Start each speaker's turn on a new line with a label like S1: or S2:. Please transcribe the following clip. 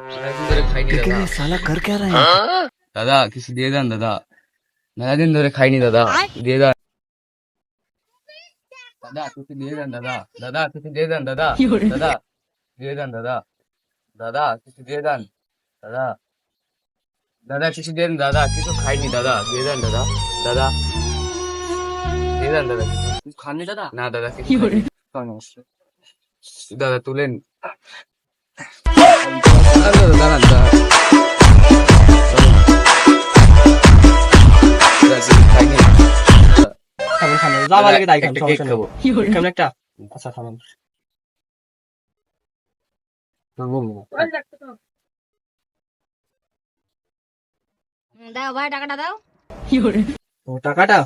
S1: মেলাদিন ধরে খাইনি
S2: लेकिन
S1: দাদা।
S2: ये साला कर क्या रहे हैं?
S1: দাদা কিছু দিয়ে দেন দাদা, মেলাদিন ধরে খাইনি দাদা, দিয়ে দেন দাদা, কিছু দিয়ে দেন দাদা, দাদা কিছু দিয়ে দেন দাদা, দাদা দিয়ে দেন দাদা, দাদা কিছু দিয়ে দেন দাদা, দাদা কিছু দেন দাদা, কিছু খাইনি দাদা, দিয়ে দেন দাদা, দাদা দিয়ে দেন দাদা, কিছু খাননি দাদা, না দাদা কিছু খাইনি। দাদা তুলেন, দাদা দাঁড়ান দাদা, কিছু খাইনি।
S3: খাবেন খাবেন যা ভালো লাগে তাই খান,
S1: একটা
S3: সমস্যা
S1: কেক
S3: নেই।
S1: খাবো।
S3: খাবেন একটা? আচ্ছা খাবেন।
S4: দাও ভাই টাকাটা দাও।
S3: ও টাকাটা